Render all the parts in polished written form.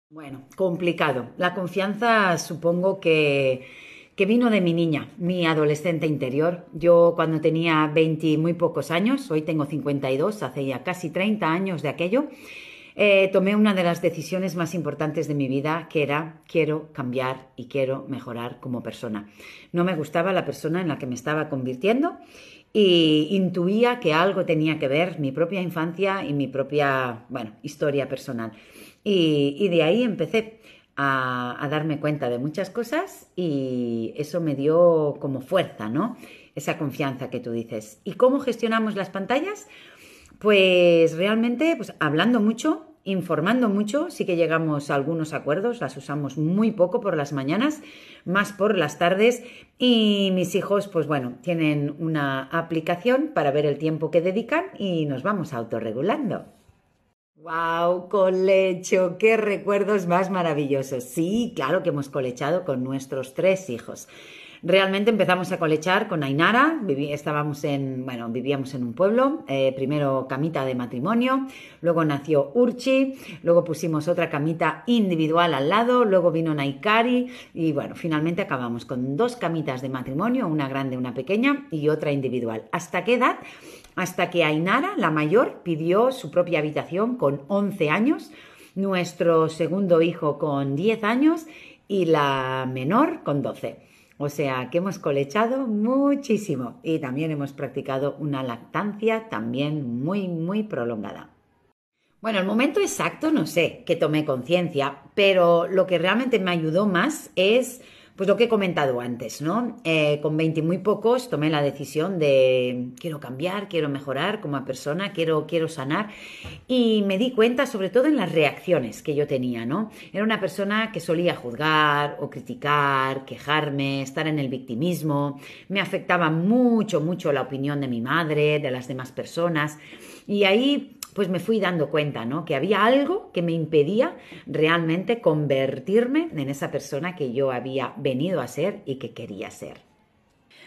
Bueno, complicado. La confianza supongo que vino de mi niña, mi adolescente interior. Yo cuando tenía 20 y muy pocos años, hoy tengo 52, hace ya casi 30 años de aquello, tomé una de las decisiones más importantes de mi vida, que era quiero cambiar y quiero mejorar como persona. No me gustaba la persona en la que me estaba convirtiendo y intuía que algo tenía que ver mi propia infancia y mi propia, bueno, historia personal. Y de ahí empecé a darme cuenta de muchas cosas y eso me dio como fuerza, ¿no? Esa confianza que tú dices. ¿Y cómo gestionamos las pantallas? Pues realmente, pues hablando mucho, informando mucho, sí que llegamos a algunos acuerdos, las usamos muy poco por las mañanas, más por las tardes y mis hijos, pues bueno, tienen una aplicación para ver el tiempo que dedican y nos vamos autorregulando. ¡Wow! Colecho, qué recuerdos más maravillosos. Sí, claro que hemos colechado con nuestros tres hijos. Realmente empezamos a colechar con Ainara, vivíamos en un pueblo, primero camita de matrimonio, luego nació Urchi, luego pusimos otra camita individual al lado, luego vino Naikari y bueno, finalmente acabamos con dos camitas de matrimonio, una grande, una pequeña y otra individual. ¿Hasta qué edad? Hasta que Ainara, la mayor, pidió su propia habitación con 11 años, nuestro segundo hijo con 10 años y la menor con 12. O sea que hemos colechado muchísimo y también hemos practicado una lactancia también muy, muy prolongada. Bueno, el momento exacto no sé que tomé conciencia, pero lo que realmente me ayudó más es pues lo que he comentado antes, ¿no? Con 20 y muy pocos tomé la decisión de quiero cambiar, quiero mejorar como persona, quiero sanar y me di cuenta sobre todo en las reacciones que yo tenía, ¿no? Era una persona que solía juzgar o criticar, quejarme, estar en el victimismo, me afectaba mucho, mucho la opinión de mi madre, de las demás personas y ahí pues me fui dando cuenta, ¿no? Que había algo que me impedía realmente convertirme en esa persona que yo había venido a ser y que quería ser.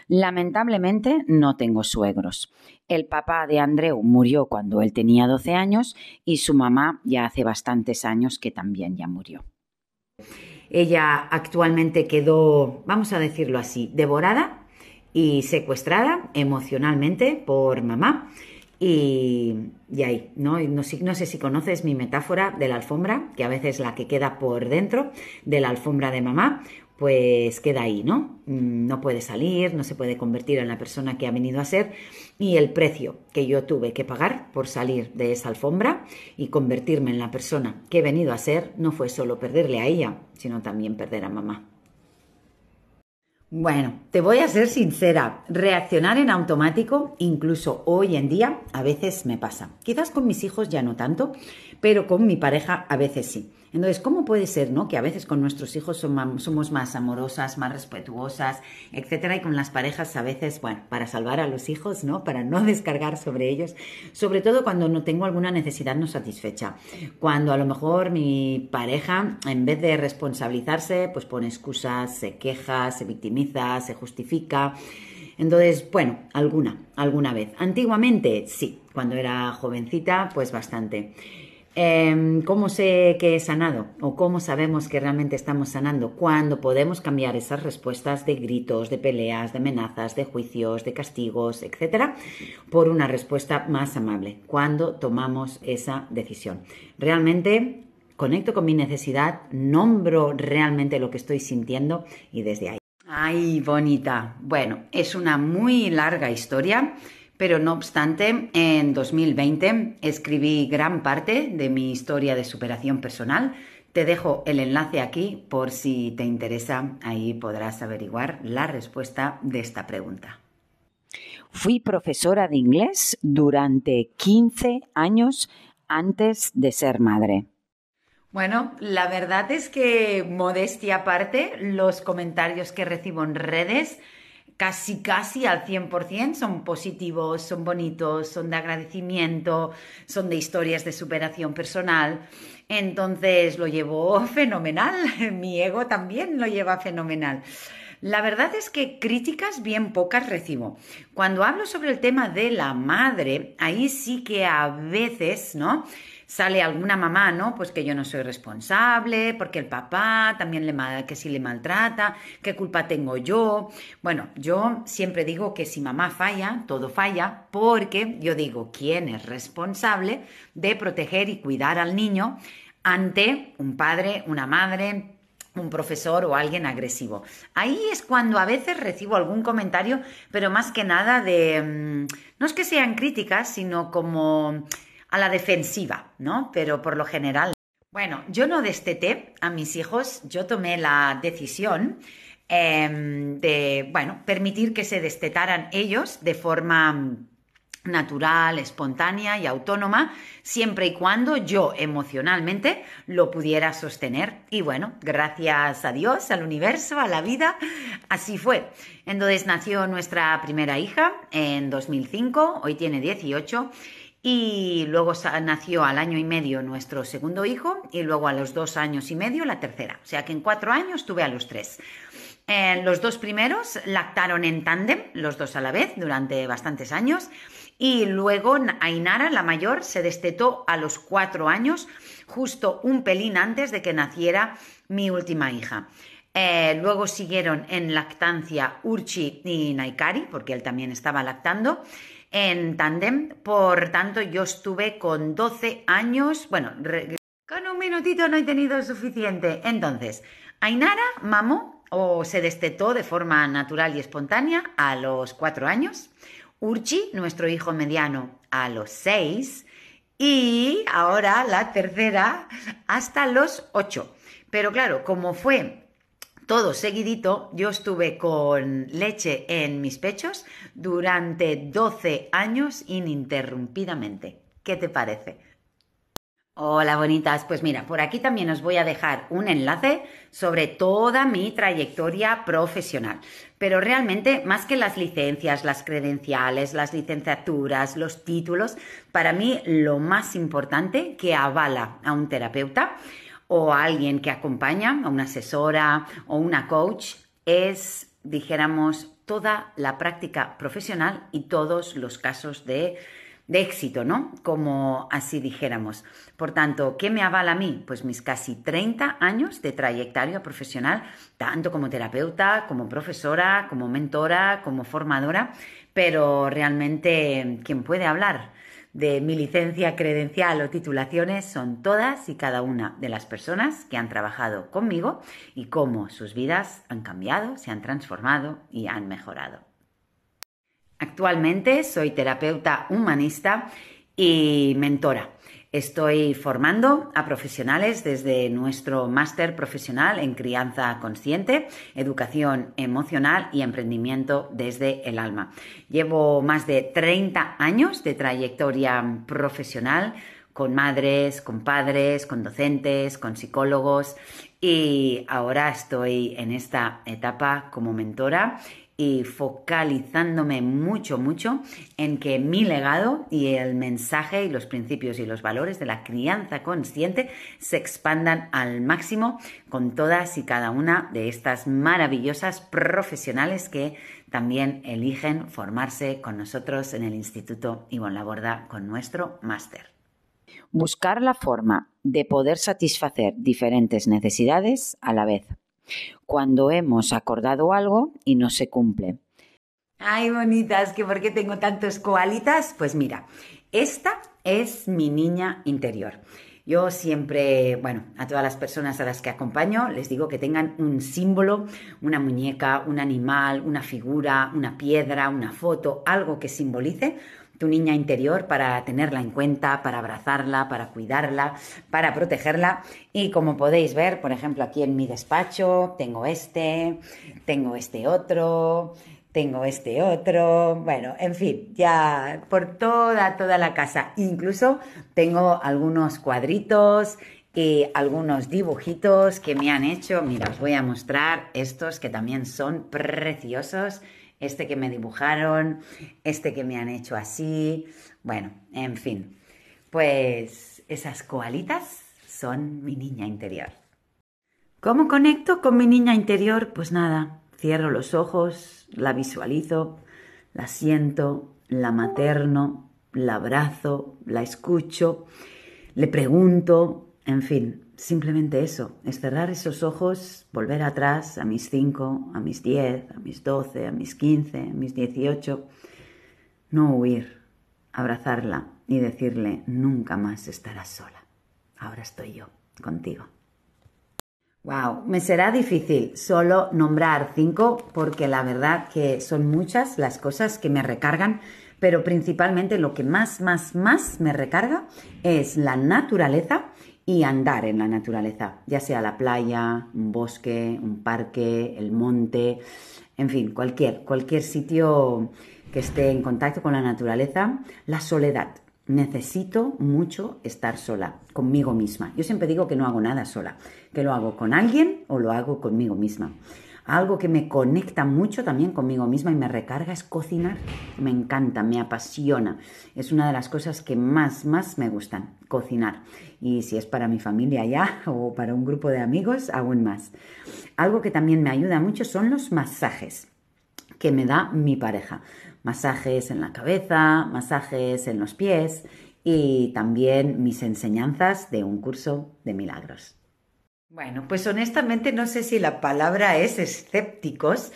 Lamentablemente no tengo suegros. El papá de Andreu murió cuando él tenía 12 años y su mamá ya hace bastantes años que también ya murió. Ella actualmente quedó, vamos a decirlo así, devorada y secuestrada emocionalmente por mamá. Y ahí, ¿no? No sé si conoces mi metáfora de la alfombra, que a veces la que queda por dentro de la alfombra de mamá, pues queda ahí, ¿no? No puede salir, no se puede convertir en la persona que ha venido a ser. Y el precio que yo tuve que pagar por salir de esa alfombra y convertirme en la persona que he venido a ser no fue solo perderle a ella, sino también perder a mamá. Bueno, te voy a ser sincera, reaccionar en automático, incluso hoy en día, a veces me pasa. Quizás con mis hijos ya no tanto, pero con mi pareja a veces sí. Entonces, ¿cómo puede ser, no? Que a veces con nuestros hijos somos más amorosas, más respetuosas, etcétera, y con las parejas a veces, bueno, para salvar a los hijos, ¿no? Para no descargar sobre ellos, sobre todo cuando no tengo alguna necesidad no satisfecha. Cuando a lo mejor mi pareja, en vez de responsabilizarse, pues pone excusas, se queja, se victimiza, se justifica. Entonces, bueno, alguna vez. Antiguamente, sí, cuando era jovencita, pues bastante. ¿Cómo sé que he sanado? ¿O cómo sabemos que realmente estamos sanando? Cuando podemos cambiar esas respuestas de gritos, de peleas, de amenazas, de juicios, de castigos, etcétera, por una respuesta más amable. Cuando tomamos esa decisión. Realmente conecto con mi necesidad, nombro realmente lo que estoy sintiendo y desde ahí. Ay, bonita. Bueno, es una muy larga historia. Pero no obstante, en 2020 escribí gran parte de mi historia de superación personal. Te dejo el enlace aquí por si te interesa, ahí podrás averiguar la respuesta de esta pregunta. Fui profesora de inglés durante 15 años antes de ser madre. Bueno, la verdad es que, modestia aparte, los comentarios que recibo en redes casi al 100% son positivos, son bonitos, son de agradecimiento, son de historias de superación personal. Entonces lo llevo fenomenal, mi ego también lo lleva fenomenal. La verdad es que críticas bien pocas recibo. Cuando hablo sobre el tema de la madre, ahí sí que a veces, ¿no? sale alguna mamá, ¿no? Pues que yo no soy responsable, porque el papá también que si le maltrata, ¿qué culpa tengo yo? Bueno, yo siempre digo que si mamá falla, todo falla, porque yo digo, ¿quién es responsable de proteger y cuidar al niño ante un padre, una madre, un profesor o alguien agresivo? Ahí es cuando a veces recibo algún comentario, pero más que nada no es que sean críticas, sino como a la defensiva, ¿no? Pero por lo general. Bueno, yo no desteté a mis hijos, yo tomé la decisión de, bueno, permitir que se destetaran ellos de forma natural, espontánea y autónoma, siempre y cuando yo emocionalmente lo pudiera sostener. Y bueno, gracias a Dios, al universo, a la vida, así fue. Entonces nació nuestra primera hija en 2005, hoy tiene 18, y luego nació al año y medio nuestro segundo hijo y luego a los 2 años y medio la tercera. O sea que en 4 años tuve a los 3. Los 2 primeros lactaron en tándem, los 2 a la vez, durante bastantes años. Y luego Ainara, la mayor, se destetó a los 4 años, justo un pelín antes de que naciera mi última hija. Luego siguieron en lactancia Urchi y Naikari, porque él también estaba lactando en tándem. Por tanto, yo estuve con 12 años, bueno, con un minutito no he tenido suficiente. Entonces, Ainara mamó o se destetó de forma natural y espontánea a los 4 años. Urchi, nuestro hijo mediano, a los 6 y ahora la tercera hasta los 8. Pero claro, como fue todo seguidito, yo estuve con leche en mis pechos durante 12 años ininterrumpidamente. ¿Qué te parece? Hola bonitas, pues mira, por aquí también os voy a dejar un enlace sobre toda mi trayectoria profesional. Pero realmente, más que las licencias, las credenciales, las licenciaturas, los títulos, para mí lo más importante que avala a un terapeuta o a alguien que acompaña, a una asesora o una coach, es, dijéramos, toda la práctica profesional y todos los casos de éxito, ¿no? Como así dijéramos. Por tanto, ¿qué me avala a mí? Pues mis casi 30 años de trayectoria profesional, tanto como terapeuta, como profesora, como mentora, como formadora, pero realmente quien puede hablar de mi licencia, credencial o titulaciones son todas y cada una de las personas que han trabajado conmigo y cómo sus vidas han cambiado, se han transformado y han mejorado. Actualmente soy terapeuta humanista y mentora. Estoy formando a profesionales desde nuestro máster profesional en crianza consciente, educación emocional y emprendimiento desde el alma. Llevo más de 30 años de trayectoria profesional con madres, con padres, con docentes, con psicólogos y ahora estoy en esta etapa como mentora y focalizándome mucho en que mi legado y el mensaje y los principios y los valores de la crianza consciente se expandan al máximo con todas y cada una de estas maravillosas profesionales que también eligen formarse con nosotros en el Instituto Ivonne Laborda con nuestro máster. Buscar la forma de poder satisfacer diferentes necesidades a la vez. Cuando hemos acordado algo y no se cumple. Ay, bonitas, que por qué tengo tantos koalitas. Pues mira, esta es mi niña interior. Yo siempre, bueno, a todas las personas a las que acompaño les digo que tengan un símbolo, una muñeca, un animal, una figura, una piedra, una foto, algo que simbolice tu niña interior para tenerla en cuenta, para abrazarla, para cuidarla, para protegerla. Y como podéis ver, por ejemplo, aquí en mi despacho tengo este otro, bueno, en fin, ya por toda la casa. Incluso tengo algunos cuadritos y algunos dibujitos que me han hecho. Mira, os voy a mostrar estos que también son preciosos. Este que me dibujaron, este que me han hecho así. Bueno, en fin, pues esas koalitas son mi niña interior. ¿Cómo conecto con mi niña interior? Pues nada, cierro los ojos, la visualizo, la siento, la materno, la abrazo, la escucho, le pregunto, en fin, simplemente eso, es cerrar esos ojos, volver atrás a mis 5, a mis 10, a mis 12, a mis 15, a mis 18, no huir, abrazarla y decirle, nunca más estarás sola, ahora estoy yo contigo. Wow, me será difícil solo nombrar 5 porque la verdad que son muchas las cosas que me recargan, pero principalmente lo que más me recarga es la naturaleza y andar en la naturaleza, ya sea la playa, un bosque, un parque, el monte, en fin, cualquier sitio que esté en contacto con la naturaleza. La soledad. Necesito mucho estar sola, conmigo misma. Yo siempre digo que no hago nada sola, que lo hago con alguien o lo hago conmigo misma. Algo que me conecta mucho también conmigo misma y me recarga es cocinar. Me encanta, me apasiona. Es una de las cosas que más me gustan, cocinar. Y si es para mi familia ya o para un grupo de amigos, aún más. Algo que también me ayuda mucho son los masajes que me da mi pareja. Masajes en la cabeza, masajes en los pies y también mis enseñanzas de un curso de milagros. Bueno, pues honestamente no sé si la palabra es escépticos,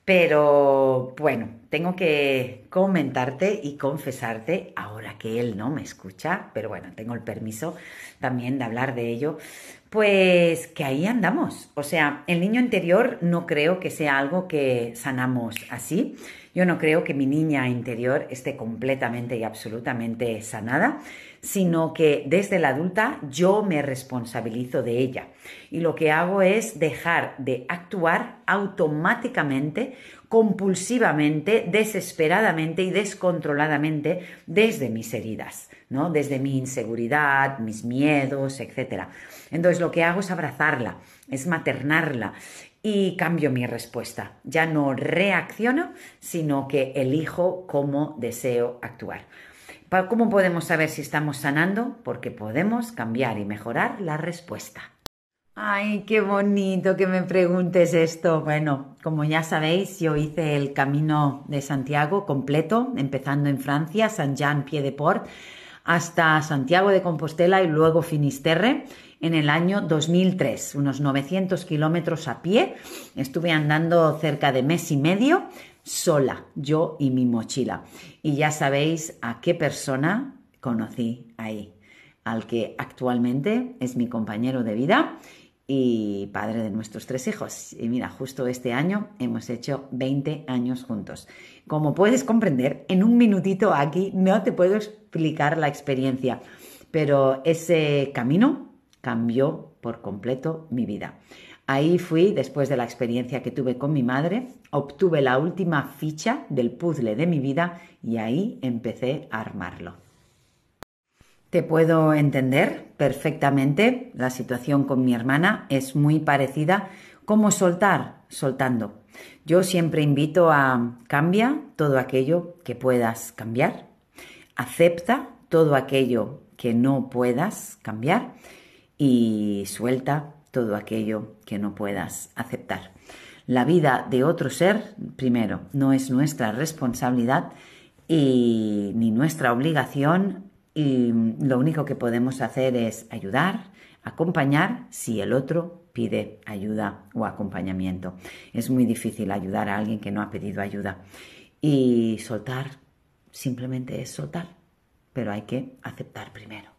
pero bueno, tengo que comentarte y confesarte, ahora que él no me escucha, pero bueno, tengo el permiso también de hablar de ello, pues que ahí andamos. O sea, el niño interior no creo que sea algo que sanamos así. Yo no creo que mi niña interior esté completamente y absolutamente sanada, sino que desde la adulta yo me responsabilizo de ella. Y lo que hago es dejar de actuar automáticamente, compulsivamente, desesperadamente y descontroladamente desde mis heridas, ¿no? Desde mi inseguridad, mis miedos, etc. Entonces lo que hago es abrazarla, es maternarla y cambio mi respuesta. Ya no reacciono, sino que elijo cómo deseo actuar. ¿Cómo podemos saber si estamos sanando? Porque podemos cambiar y mejorar la respuesta. Ay, qué bonito que me preguntes esto. Bueno, como ya sabéis, yo hice el Camino de Santiago completo, empezando en Francia, Saint-Jean-Pied-de-Port, hasta Santiago de Compostela y luego Finisterre en el año 2003, unos 900 kilómetros a pie. Estuve andando cerca de mes y medio, sola, yo y mi mochila. Y ya sabéis a qué persona conocí ahí, al que actualmente es mi compañero de vida y padre de nuestros 3 hijos. Y mira, justo este año hemos hecho 20 años juntos. Como puedes comprender, en un minutito aquí no te puedo explicar la experiencia, pero ese camino cambió por completo mi vida. Ahí fui, después de la experiencia que tuve con mi madre, obtuve la última ficha del puzzle de mi vida y ahí empecé a armarlo. Te puedo entender perfectamente. La situación con mi hermana es muy parecida. ¿Cómo soltar? Soltando. Yo siempre invito a cambia todo aquello que puedas cambiar. Acepta todo aquello que no puedas cambiar y suelta todo aquello que no puedas aceptar. La vida de otro ser, primero, no es nuestra responsabilidad y ni nuestra obligación. Y lo único que podemos hacer es ayudar, acompañar si el otro pide ayuda o acompañamiento. Es muy difícil ayudar a alguien que no ha pedido ayuda. Y soltar simplemente es soltar, pero hay que aceptar primero.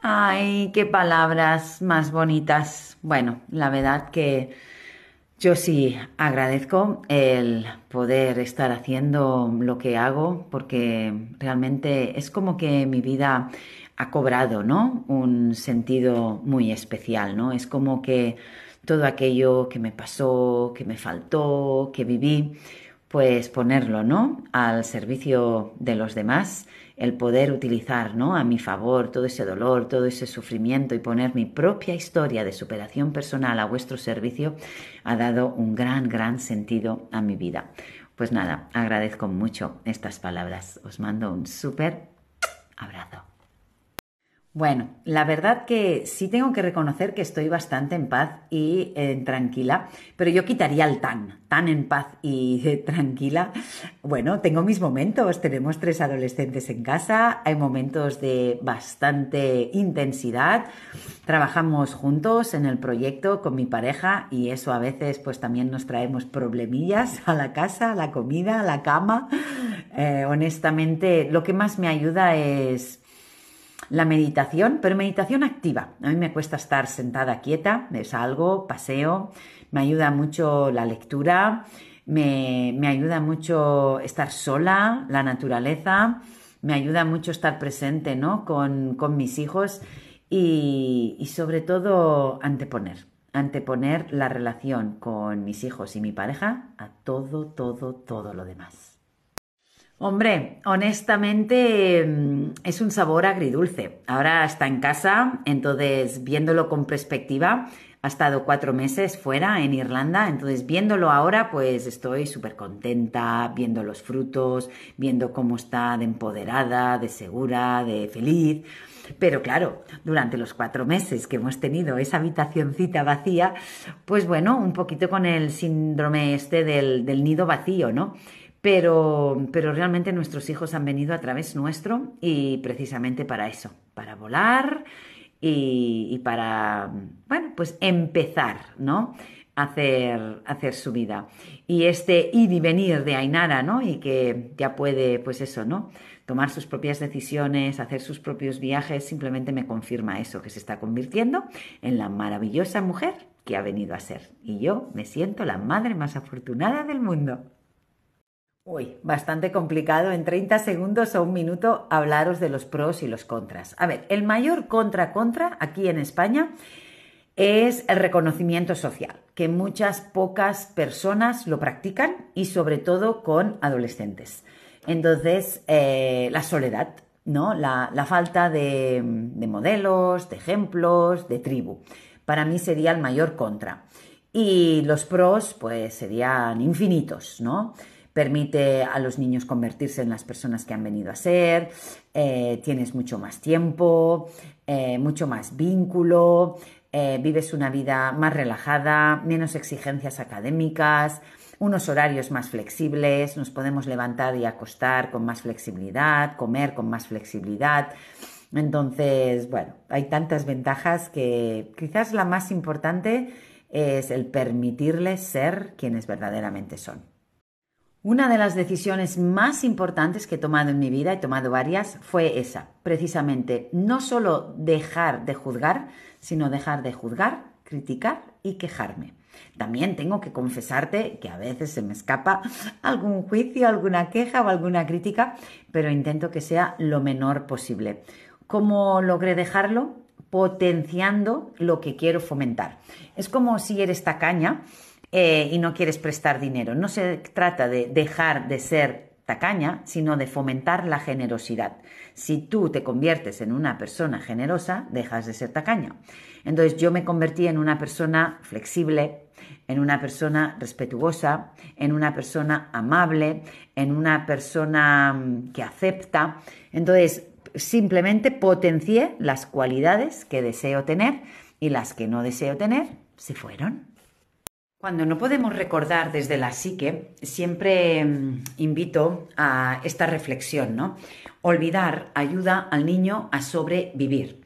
¡Ay, qué palabras más bonitas! Bueno, la verdad que yo sí agradezco el poder estar haciendo lo que hago porque realmente es como que mi vida ha cobrado, ¿no? Un sentido muy especial, ¿no? Es como que todo aquello que me pasó, que me faltó, que viví, pues ponerlo, ¿no? Al servicio de los demás, el poder utilizar, ¿no? A mi favor todo ese dolor, todo ese sufrimiento y poner mi propia historia de superación personal a vuestro servicio ha dado un gran sentido a mi vida. Pues nada, agradezco mucho estas palabras. Os mando un súper abrazo. Bueno, la verdad que sí tengo que reconocer que estoy bastante en paz y tranquila, pero yo quitaría el tan en paz y tranquila. Bueno, tengo mis momentos, tenemos 3 adolescentes en casa, hay momentos de bastante intensidad, trabajamos juntos en el proyecto con mi pareja y eso a veces pues también nos traemos problemillas a la casa, a la comida, a la cama. Honestamente, lo que más me ayuda es la meditación, pero meditación activa. A mí me cuesta estar sentada quieta, me salgo, paseo, me ayuda mucho la lectura, me ayuda mucho estar sola, la naturaleza, me ayuda mucho estar presente, ¿no? con mis hijos y sobre todo anteponer la relación con mis hijos y mi pareja a todo lo demás. Hombre, honestamente es un sabor agridulce. Ahora está en casa, entonces viéndolo con perspectiva, ha estado 4 meses fuera en Irlanda, entonces viéndolo ahora pues estoy súper contenta, viendo los frutos, viendo cómo está de empoderada, de segura, de feliz. Pero claro, durante los 4 meses que hemos tenido esa habitacioncita vacía, pues bueno, un poquito con el síndrome este del nido vacío, ¿no? Pero realmente nuestros hijos han venido a través nuestro y precisamente para eso, para volar y para, bueno, pues empezar, ¿no? Hacer su vida. Y este ir y venir de Ainara, ¿no? Y que ya puede, pues eso, ¿no? Tomar sus propias decisiones, hacer sus propios viajes, simplemente me confirma eso, que se está convirtiendo en la maravillosa mujer que ha venido a ser. Y yo me siento la madre más afortunada del mundo. Uy, bastante complicado en 30 segundos o un minuto hablaros de los pros y los contras. A ver, el mayor contra aquí en España es el reconocimiento social, que pocas personas lo practican y sobre todo con adolescentes. Entonces, la soledad, ¿no? La falta de modelos, de ejemplos, de tribu. Para mí sería el mayor contra. Y los pros, pues serían infinitos, ¿no? Permite a los niños convertirse en las personas que han venido a ser, tienes mucho más tiempo, mucho más vínculo, vives una vida más relajada, menos exigencias académicas, unos horarios más flexibles, nos podemos levantar y acostar con más flexibilidad, comer con más flexibilidad. Entonces, bueno, hay tantas ventajas que quizás la más importante es el permitirles ser quienes verdaderamente son. Una de las decisiones más importantes que he tomado en mi vida, he tomado varias, fue esa, precisamente, no solo dejar de juzgar, sino dejar de juzgar, criticar y quejarme. También tengo que confesarte que a veces se me escapa algún juicio, alguna queja o alguna crítica, pero intento que sea lo menor posible. ¿Cómo logré dejarlo? Potenciando lo que quiero fomentar. Es como si eres tacaña y no quieres prestar dinero. No se trata de dejar de ser tacaña, sino de fomentar la generosidad. Si tú te conviertes en una persona generosa, dejas de ser tacaña. Entonces yo me convertí en una persona flexible, en una persona respetuosa, en una persona amable, en una persona que acepta. Entonces simplemente potencié las cualidades que deseo tener y las que no deseo tener se fueron. Cuando no podemos recordar desde la psique, siempre invito a esta reflexión, ¿no? Olvidar ayuda al niño a sobrevivir.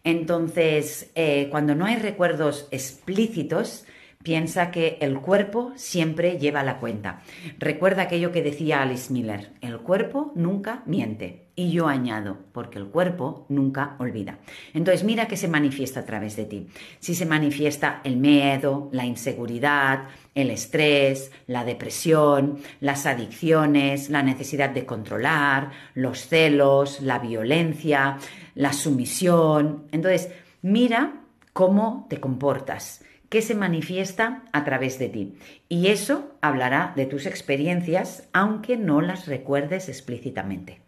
Entonces, cuando no hay recuerdos explícitos, piensa que el cuerpo siempre lleva la cuenta. Recuerda aquello que decía Alice Miller, el cuerpo nunca miente. Y yo añado, porque el cuerpo nunca olvida. Entonces mira que se manifiesta a través de ti. Si se manifiesta el miedo, la inseguridad, el estrés, la depresión, las adicciones, la necesidad de controlar, los celos, la violencia, la sumisión. Entonces mira cómo te comportas, qué se manifiesta a través de ti. Y eso hablará de tus experiencias, aunque no las recuerdes explícitamente.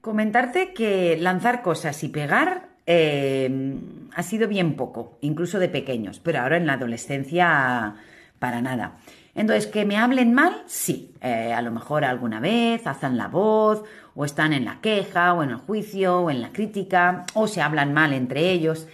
Comentarte que lanzar cosas y pegar ha sido bien poco, incluso de pequeños, pero ahora en la adolescencia para nada. Entonces, que me hablen mal, sí. A lo mejor alguna vez alzan la voz, o están en la queja, o en el juicio, o en la crítica, o se hablan mal entre ellos.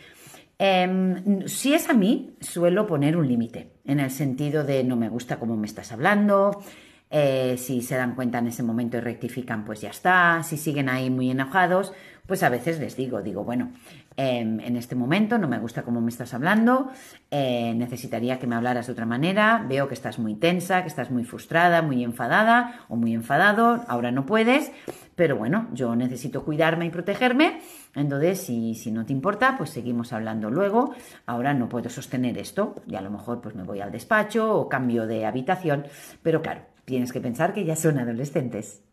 Si es a mí, suelo poner un límite, en el sentido de no me gusta cómo me estás hablando. Si se dan cuenta en ese momento y rectifican, pues ya está. Si siguen ahí muy enojados, pues a veces les digo, bueno, en este momento no me gusta cómo me estás hablando, necesitaría que me hablaras de otra manera, veo que estás muy tensa, que estás muy frustrada, muy enfadada o muy enfadado, ahora no puedes, pero bueno, yo necesito cuidarme y protegerme, entonces si no te importa, pues seguimos hablando luego, ahora no puedo sostener esto y a lo mejor pues me voy al despacho o cambio de habitación, pero claro, tienes que pensar que ya son adolescentes.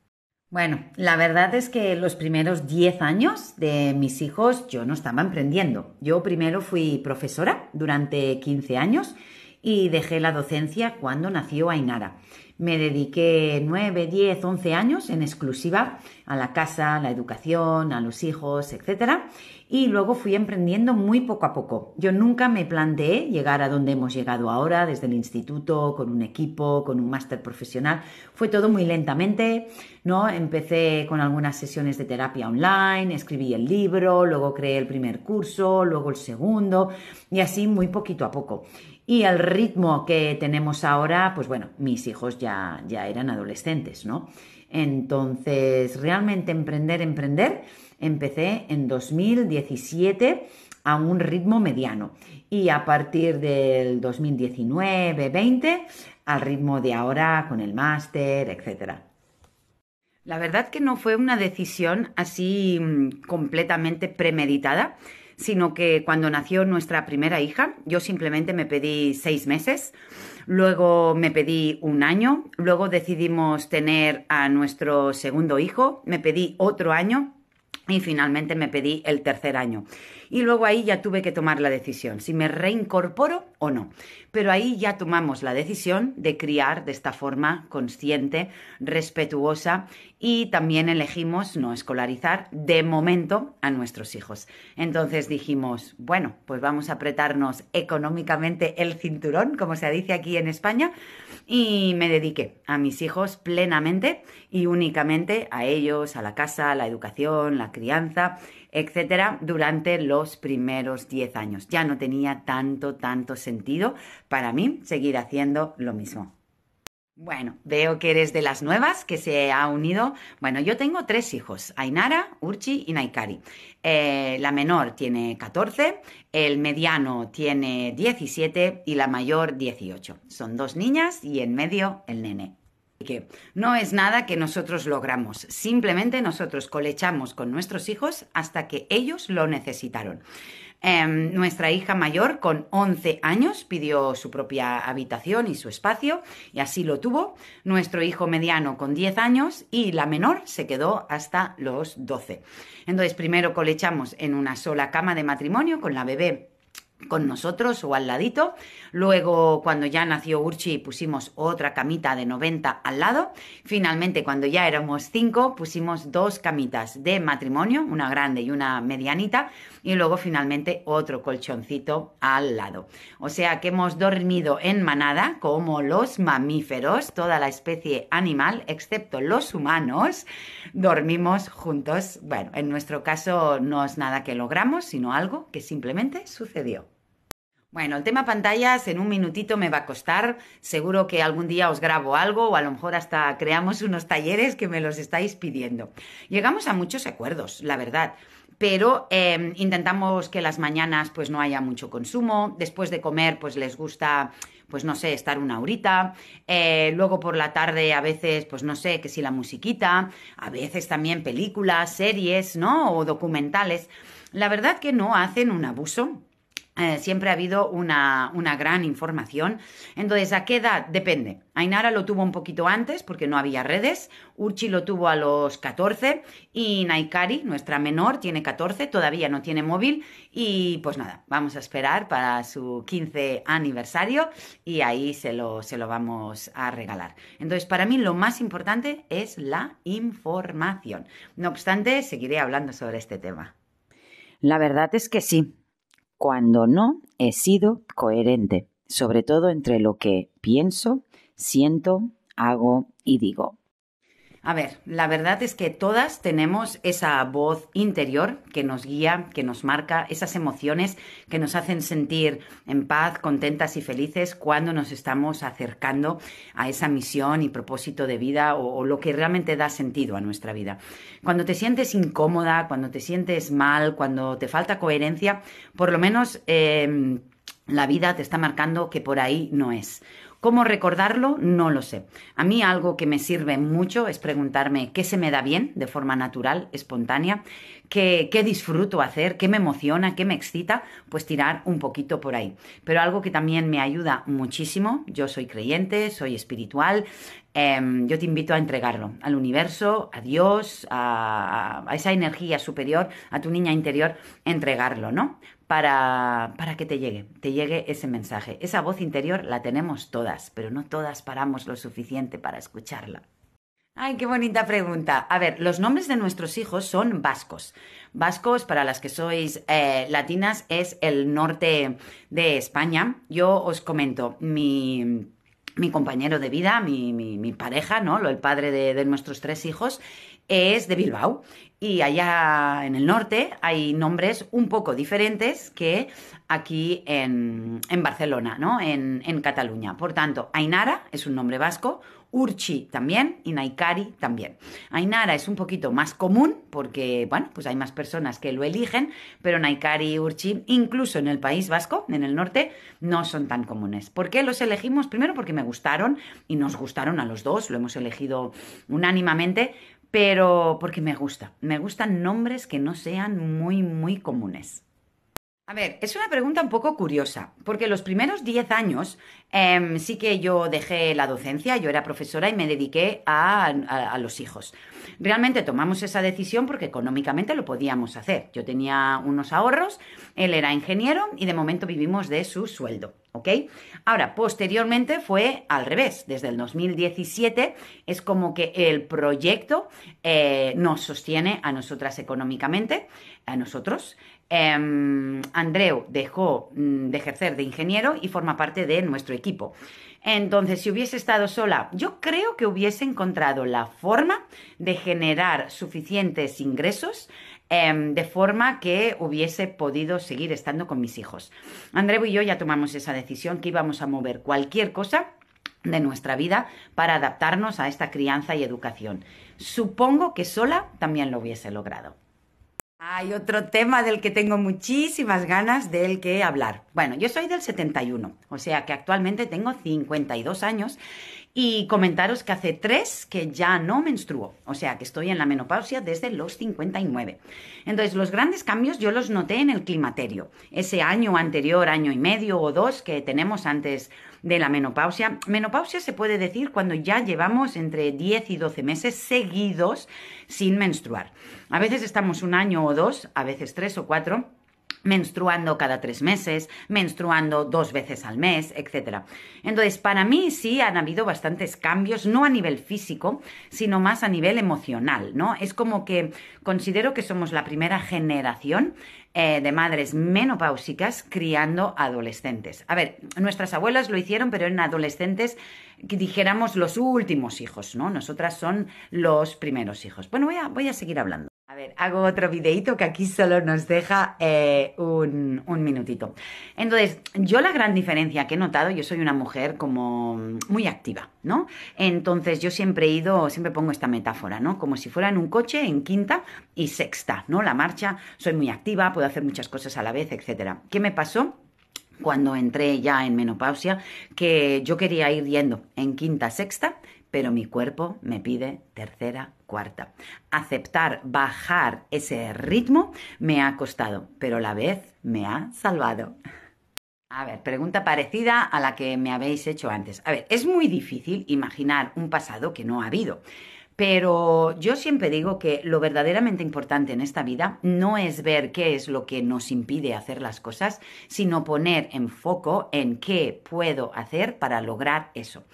Bueno, la verdad es que los primeros 10 años de mis hijos yo no estaba emprendiendo. Yo primero fui profesora durante 15 años y dejé la docencia cuando nació Ainara. Me dediqué 9, 10, 11 años en exclusiva a la casa, a la educación, a los hijos, etcétera. Y luego fui emprendiendo muy poco a poco. Yo nunca me planteé llegar a donde hemos llegado ahora, desde el instituto, con un equipo, con un máster profesional. Fue todo muy lentamente, ¿no? Empecé con algunas sesiones de terapia online, escribí el libro, luego creé el primer curso, luego el segundo, y así muy poquito a poco. Y al ritmo que tenemos ahora, pues bueno, mis hijos ya eran adolescentes, ¿no? Entonces, realmente emprender, empecé en 2017 a un ritmo mediano y a partir del 2019-20 al ritmo de ahora con el máster, etcétera. La verdad que no fue una decisión así completamente premeditada, sino que cuando nació nuestra primera hija, yo simplemente me pedí 6 meses, luego me pedí un año, luego decidimos tener a nuestro segundo hijo, me pedí otro año y finalmente me pedí el tercer año. Y luego ahí ya tuve que tomar la decisión, si me reincorporo o no. Pero ahí ya tomamos la decisión de criar de esta forma consciente, respetuosa y también elegimos no escolarizar de momento a nuestros hijos. Entonces dijimos, bueno, pues vamos a apretarnos económicamente el cinturón, como se dice aquí en España, y me dediqué a mis hijos plenamente y únicamente a ellos, a la casa, a la educación, la crianza, etcétera, durante los primeros 10 años. Ya no tenía tanto sentido para mí seguir haciendo lo mismo. Bueno, veo que eres de las nuevas que se ha unido. Bueno, yo tengo 3 hijos, Ainara, Urchi y Naikari. La menor tiene 14, el mediano tiene 17 y la mayor 18. Son 2 niñas y en medio el nene. Que no es nada que nosotros logramos, simplemente nosotros colechamos con nuestros hijos hasta que ellos lo necesitaron. Nuestra hija mayor con 11 años pidió su propia habitación y su espacio y así lo tuvo. Nuestro hijo mediano con 10 años y la menor se quedó hasta los 12. Entonces primero colechamos en una sola cama de matrimonio con la bebé con nosotros o al ladito. Luego, cuando ya nació Urchi, pusimos otra camita de 90 al lado. Finalmente, cuando ya éramos 5, pusimos 2 camitas de matrimonio, una grande y una medianita, y luego finalmente otro colchoncito al lado. O sea que hemos dormido en manada, como los mamíferos, toda la especie animal, excepto los humanos, dormimos juntos. Bueno, en nuestro caso no es nada que logramos, sino algo que simplemente sucedió. Bueno, el tema pantallas en un minutito me va a costar. Seguro que algún día os grabo algo o a lo mejor hasta creamos unos talleres que me los estáis pidiendo. Llegamos a muchos acuerdos, la verdad. Pero intentamos que las mañanas pues no haya mucho consumo. Después de comer pues les gusta, pues no sé, estar una horita. Luego por la tarde a veces, pues no sé, que si la musiquita. A veces también películas, series, ¿no? O documentales. La verdad que no hacen un abuso. Siempre ha habido una gran información. Entonces, ¿a qué edad? Depende. Ainara lo tuvo un poquito antes porque no había redes. Urchi lo tuvo a los 14 y Naikari, nuestra menor, tiene 14, todavía no tiene móvil y pues nada, vamos a esperar para su 15 aniversario y ahí se lo vamos a regalar. Entonces, para mí lo más importante es la información. No obstante, seguiré hablando sobre este tema. La verdad es que sí. Cuando no he sido coherente, sobre todo entre lo que pienso, Siento, hago y digo. A ver, la verdad es que todas tenemos esa voz interior que nos guía, que nos marca, esas emociones que nos hacen sentir en paz, contentas y felices cuando nos estamos acercando a esa misión y propósito de vida o lo que realmente da sentido a nuestra vida. Cuando te sientes incómoda, cuando te sientes mal, cuando te falta coherencia, por lo menos la vida te está marcando que por ahí no es. ¿Cómo recordarlo? No lo sé. A mí algo que me sirve mucho es preguntarme qué se me da bien de forma natural, espontánea, qué disfruto hacer, qué me emociona, qué me excita, pues tirar un poquito por ahí. Pero algo que también me ayuda muchísimo, yo soy creyente, soy espiritual, yo te invito a entregarlo al universo, a Dios, a esa energía superior, a tu niña interior, entregarlo, ¿no? Para que te llegue ese mensaje. Esa voz interior la tenemos todas, pero no todas paramos lo suficiente para escucharla. Ay, qué bonita pregunta. A ver, los nombres de nuestros hijos son vascos. Vascos, para las que sois latinas, es el norte de España. Yo os comento, mi compañero de vida, mi pareja, ¿no? El padre de nuestros 3 hijos, es de Bilbao. Y allá en el norte hay nombres un poco diferentes que aquí en Barcelona, ¿no? En Cataluña. Por tanto, Ainara es un nombre vasco, Urchi también y Naikari también. Ainara es un poquito más común porque, bueno, pues hay más personas que lo eligen, pero Naikari y Urchi, incluso en el País Vasco, en el norte, no son tan comunes. ¿Por qué los elegimos? Primero porque me gustaron y nos gustaron a los dos, lo hemos elegido unánimemente, pero porque me gustan nombres que no sean muy comunes. A ver, es una pregunta un poco curiosa, porque los primeros 10 años sí que yo dejé la docencia, yo era profesora y me dediqué a los hijos. Realmente tomamos esa decisión porque económicamente lo podíamos hacer. Yo tenía unos ahorros, él era ingeniero y de momento vivimos de su sueldo, ¿ok? Ahora, posteriormente fue al revés. Desde el 2017 es como que el proyecto nos sostiene a nosotras económicamente, a nosotros. Andreu dejó de ejercer de ingeniero y forma parte de nuestro equipo. Entonces, si hubiese estado sola, yo creo que hubiese encontrado la forma de generar suficientes ingresos de forma que hubiese podido seguir estando con mis hijos. Andreu y yo ya tomamos esa decisión que íbamos a mover cualquier cosa de nuestra vida para adaptarnos a esta crianza y educación. Supongo que sola también lo hubiese logrado. Hay otro tema del que tengo muchísimas ganas del que hablar. Bueno, yo soy del 71, o sea que actualmente tengo 52 años y comentaros que hace 3 que ya no menstruo, o sea que estoy en la menopausia desde los 59. Entonces, los grandes cambios yo los noté en el climaterio, ese año anterior, año y medio o 2 que tenemos antes de la menopausia. Menopausia se puede decir cuando ya llevamos entre 10 y 12 meses seguidos sin menstruar. A veces estamos un año o 2, a veces 3 o 4, menstruando cada 3 meses, menstruando 2 veces al mes, etc. Entonces, para mí sí han habido bastantes cambios, no a nivel físico, sino más a nivel emocional, ¿no? Es como que considero que somos la primera generación de madres menopáusicas criando adolescentes. A ver, nuestras abuelas lo hicieron, pero eran adolescentes, que dijéramos los últimos hijos, ¿no? Nosotras son los primeros hijos. Bueno, voy a seguir hablando. A ver, hago otro videito que aquí solo nos deja un minutito. Entonces, yo la gran diferencia que he notado, yo soy una mujer como muy activa, ¿no? Entonces, yo siempre pongo esta metáfora, ¿no? Como si fuera en un coche en quinta y sexta, ¿no? La marcha, soy muy activa, puedo hacer muchas cosas a la vez, etc. ¿Qué me pasó? Cuando entré ya en menopausia, que yo quería ir yendo en quinta, sexta, pero mi cuerpo me pide tercera, cuarta. Aceptar, bajar ese ritmo me ha costado, pero a la vez me ha salvado. A ver, pregunta parecida a la que me habéis hecho antes. A ver, es muy difícil imaginar un pasado que no ha habido. Pero yo siempre digo que lo verdaderamente importante en esta vida no es ver qué es lo que nos impide hacer las cosas, sino poner en foco en qué puedo hacer para lograr eso.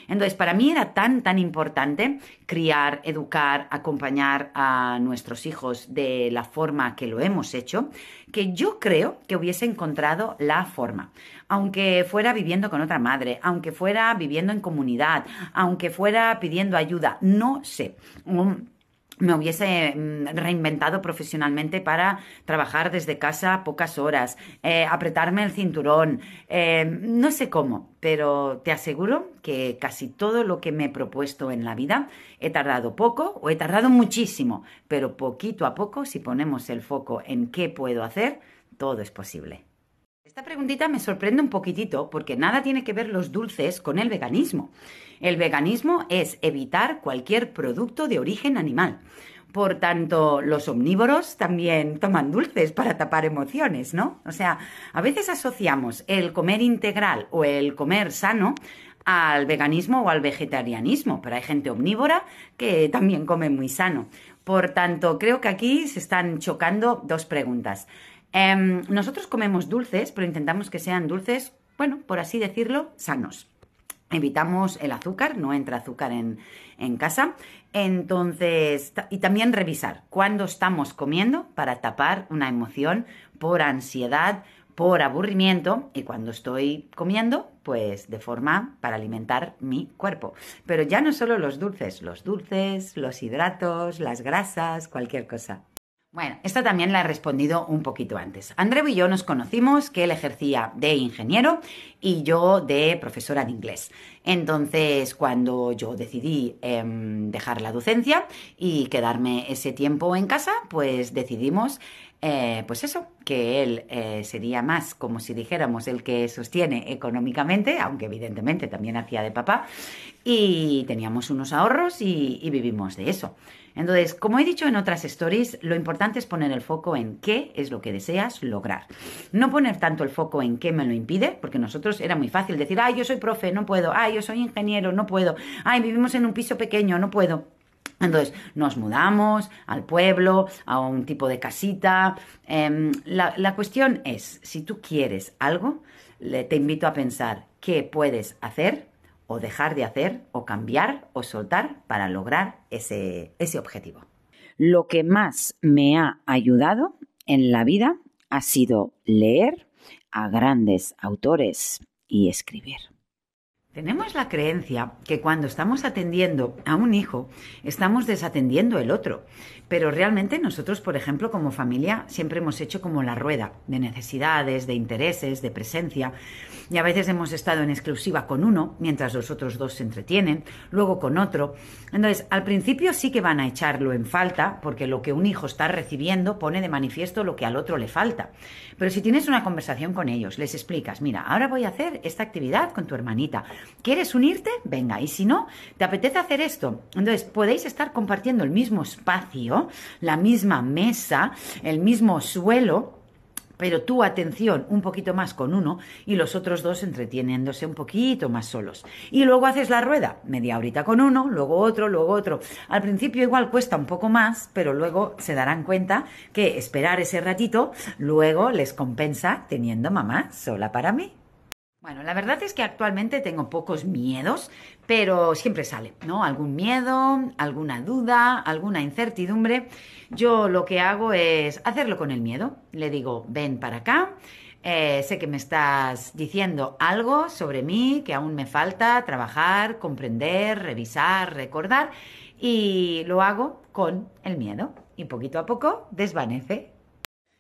Entonces, para mí era tan importante criar, educar, acompañar a nuestros hijos de la forma que lo hemos hecho, que yo creo que hubiese encontrado la forma. Aunque fuera viviendo con otra madre, aunque fuera viviendo en comunidad, aunque fuera pidiendo ayuda, no sé. Me hubiese reinventado profesionalmente para trabajar desde casa pocas horas, apretarme el cinturón, no sé cómo, pero te aseguro que casi todo lo que me he propuesto en la vida he tardado poco o he tardado muchísimo, pero poquito a poco, si ponemos el foco en qué puedo hacer, todo es posible. Esta preguntita me sorprende un poquitito porque nada tiene que ver los dulces con el veganismo. El veganismo es evitar cualquier producto de origen animal. Por tanto, los omnívoros también toman dulces para tapar emociones, ¿no? O sea, a veces asociamos el comer integral o el comer sano al veganismo o al vegetarianismo, pero hay gente omnívora que también come muy sano. Por tanto, creo que aquí se están chocando dos preguntas. Nosotros comemos dulces, pero intentamos que sean dulces, bueno, por así decirlo, sanos. Evitamos el azúcar, no entra azúcar en casa. Entonces, y también revisar cuándo estamos comiendo para tapar una emoción por ansiedad, por aburrimiento, y cuando estoy comiendo, pues de forma para alimentar mi cuerpo. Pero ya no solo los dulces, los hidratos, las grasas, cualquier cosa. Bueno, esta también la he respondido un poquito antes. Andreu y yo nos conocimos que él ejercía de ingeniero y yo de profesora de inglés. Entonces, cuando yo decidí dejar la docencia y quedarme ese tiempo en casa, pues decidimos, pues eso, que él sería más, como si dijéramos, el que sostiene económicamente, aunque evidentemente también hacía de papá, y teníamos unos ahorros y vivimos de eso. Entonces, como he dicho en otras stories, lo importante es poner el foco en qué es lo que deseas lograr. No poner tanto el foco en qué me lo impide, porque nosotros era muy fácil decir, ay, yo soy profe, no puedo, ay, yo soy ingeniero, no puedo, ay, vivimos en un piso pequeño, no puedo. Entonces nos mudamos al pueblo, a un tipo de casita. La cuestión es, si tú quieres algo, te invito a pensar qué puedes hacer o dejar de hacer, o cambiar, o soltar para lograr ese objetivo. Lo que más me ha ayudado en la vida ha sido leer a grandes autores y escribir. Tenemos la creencia que cuando estamos atendiendo a un hijo, estamos desatendiendo el otro. Pero realmente nosotros, por ejemplo, como familia, siempre hemos hecho como la rueda de necesidades, de intereses, de presencia. Y a veces hemos estado en exclusiva con uno, mientras los otros dos se entretienen, luego con otro. Entonces, al principio sí que van a echarlo en falta, porque lo que un hijo está recibiendo pone de manifiesto lo que al otro le falta. Pero si tienes una conversación con ellos, les explicas, mira, ahora voy a hacer esta actividad con tu hermanita. ¿Quieres unirte? Venga, y si no, ¿te apetece hacer esto? Entonces, podéis estar compartiendo el mismo espacio, la misma mesa, el mismo suelo, pero tu atención un poquito más con uno y los otros dos entreteniéndose un poquito más solos. Y luego haces la rueda, media horita con uno, luego otro, luego otro. Al principio igual cuesta un poco más, pero luego se darán cuenta que esperar ese ratito luego les compensa teniendo mamá sola para mí. Bueno, la verdad es que actualmente tengo pocos miedos, pero siempre sale, ¿no? Algún miedo, alguna duda, alguna incertidumbre. Yo lo que hago es hacerlo con el miedo. Le digo, ven para acá, sé que me estás diciendo algo sobre mí que aún me falta trabajar, comprender, revisar, recordar, y lo hago con el miedo. Y poquito a poco desvanece.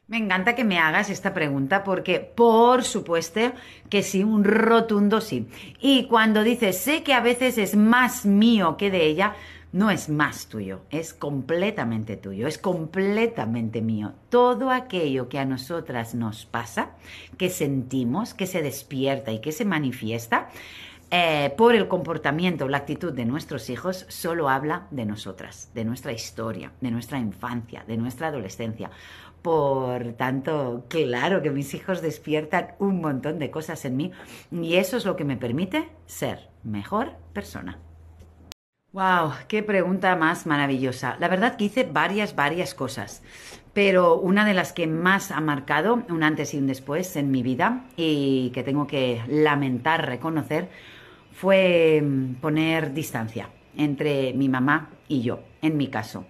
Me encanta que me hagas esta pregunta porque, por supuesto, que sí, un rotundo sí. Y cuando dices, sé que a veces es más mío que de ella, no es más tuyo, es completamente tuyo, es completamente mío. Todo aquello que a nosotras nos pasa, que sentimos, que se despierta y que se manifiesta, por el comportamiento o la actitud de nuestros hijos, solo habla de nosotras, de nuestra historia, de nuestra infancia, de nuestra adolescencia. Por tanto, claro que mis hijos despiertan un montón de cosas en mí y eso es lo que me permite ser mejor persona. ¡Wow! ¡Qué pregunta más maravillosa! La verdad que hice varias cosas, pero una de las que más ha marcado un antes y un después en mi vida y que tengo que lamentar reconocer fue poner distancia entre mi mamá y yo, en mi caso.